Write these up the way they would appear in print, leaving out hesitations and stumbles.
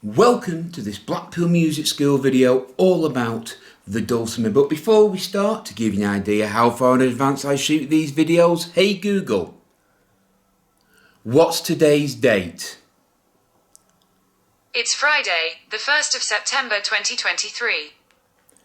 Welcome to this Blackpool Music School video all about the dulcimer. But before we start, to give you an idea how far in advance I shoot these videos, hey Google, what's today's date? It's Friday, the 1st of September 2023.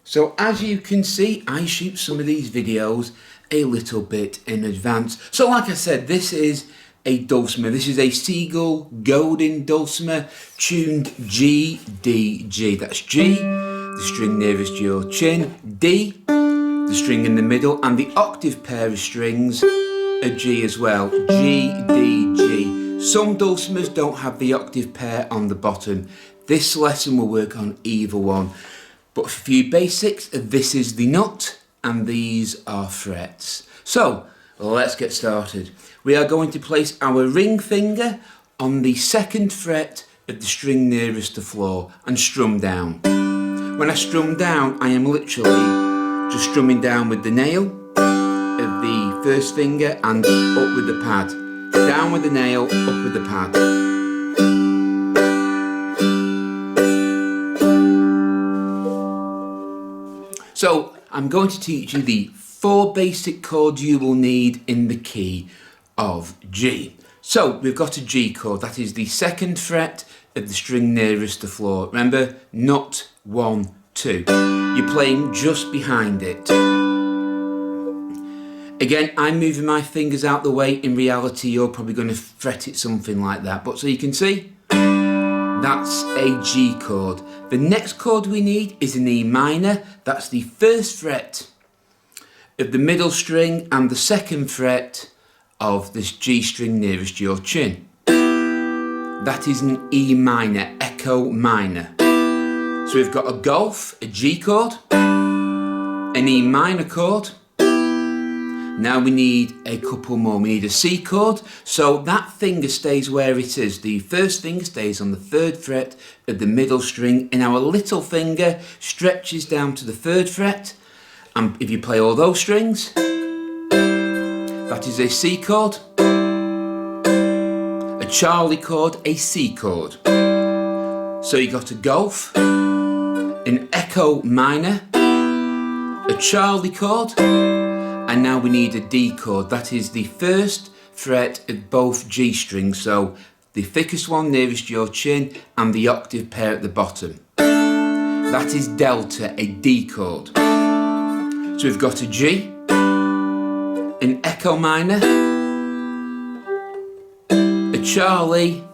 So as you can see, I shoot some of these videos a little bit in advance. So like I said, this is a dulcimer. This is a Seagull Golden dulcimer tuned G, D, G. That's G, the string nearest your chin, D, the string in the middle, and the octave pair of strings are G as well, G, D, G. Some dulcimers don't have the octave pair on the bottom. This lesson will work on either one. But for a few basics, this is the nut and these are frets. So let's get started. We are going to place our ring finger on the second fret of the string nearest the floor and strum down. When I strum down, I am literally just strumming down with the nail of the first finger and up with the pad. Down with the nail, up with the pad. So I'm going to teach you the 4 basic chords you will need in the key of G. So we've got a G chord, that is the second fret of the string nearest the floor. Remember, not 1, 2. You're playing just behind it. Again, I'm moving my fingers out the way. In reality, you're probably going to fret it something like that. But so you can see, that's a G chord. The next chord we need is an E minor. That's the first fret of the middle string and the second fret of this G string nearest your chin. That is an E minor, echo minor. So we've got a golf, a G chord, an E minor chord. Now we need a couple more. We need a C chord. So that finger stays where it is. The first finger stays on the third fret of the middle string, and our little finger stretches down to the third fret. And if you play all those strings, that is a C chord, a Charlie chord, a C chord. So you got a golf, an echo minor, a Charlie chord, and now we need a D chord. That is the first fret of both G strings. So the thickest one nearest your chin and the octave pair at the bottom. That is delta, a D chord. So we've got a G, an echo minor, a Charlie,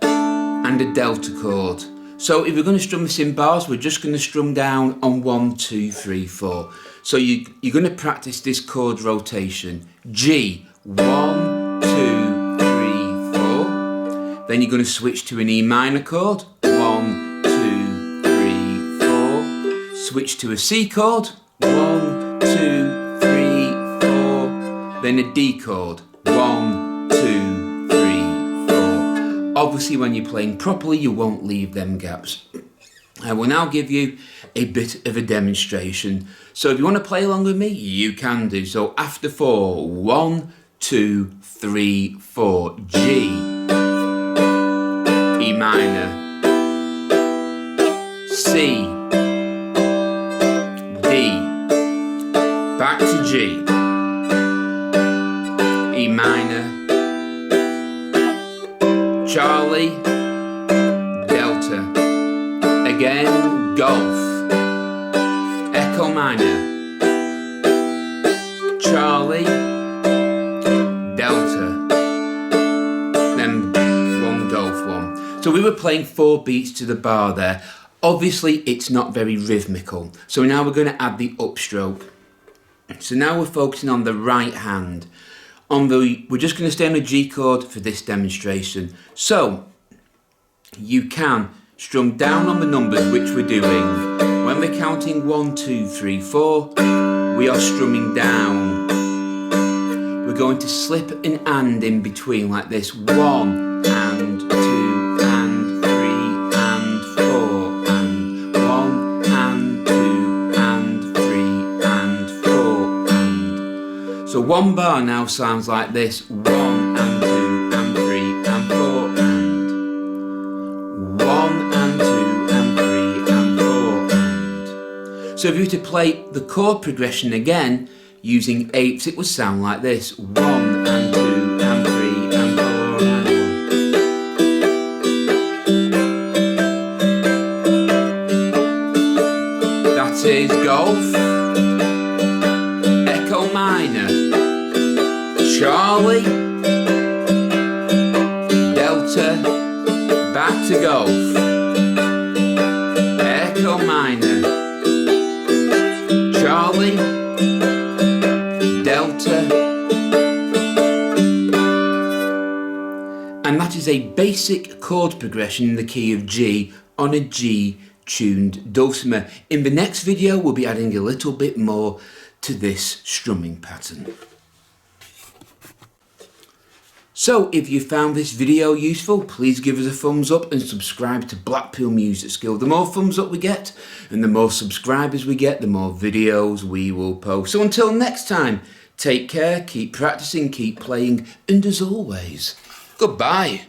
and a delta chord. So if we're going to strum this in bars, we're just going to strum down on 1, 2, 3, 4. So you're going to practice this chord rotation. G, 1, 2, 3, 4. Then you're going to switch to an E minor chord. 1, 2, 3, 4. Switch to a C chord. 1, 2, 3, 4. Then a D chord. 1, 2, 3, 4. Obviously, when you're playing properly, you won't leave them gaps. I will now give you a bit of a demonstration. So if you want to play along with me, you can do. So after 4, 1, 2, 3, 4. G, E minor, C, D, back to G, E minor, Charlie, delta, again, golf, echo minor, Charlie, delta, then one golf one. So we were playing 4 beats to the bar there. Obviously it's not very rhythmical. So now we're going to add the upstroke. So now we're focusing on the right hand. We're just going to stay on a G chord for this demonstration. So you can strum down on the numbers which we're doing. When we're counting 1, 2, 3, 4, we are strumming down. We're going to slip an and in between like this. 1 and 2 and 3 and 4 and 1 and 2 and 3 and 4 and. So one bar now sounds like this. 1 and 2 and 3 and 4 and 1 and 2 So if you were to play the chord progression again using eighths, it would sound like this: 1 and 2 and 3 and 4 and 1. That is golf, echo minor, Charlie, delta, back to golf, echo minor, Charlie, delta, and that is a basic chord progression in the key of G on a G tuned dulcimer. In the next video we'll be adding a little bit more to this strumming pattern. So if you found this video useful, please give us a thumbs up and subscribe to Blackpool Music School. The more thumbs up we get and the more subscribers we get, the more videos we will post. So until next time, take care, keep practicing, keep playing, and as always, goodbye.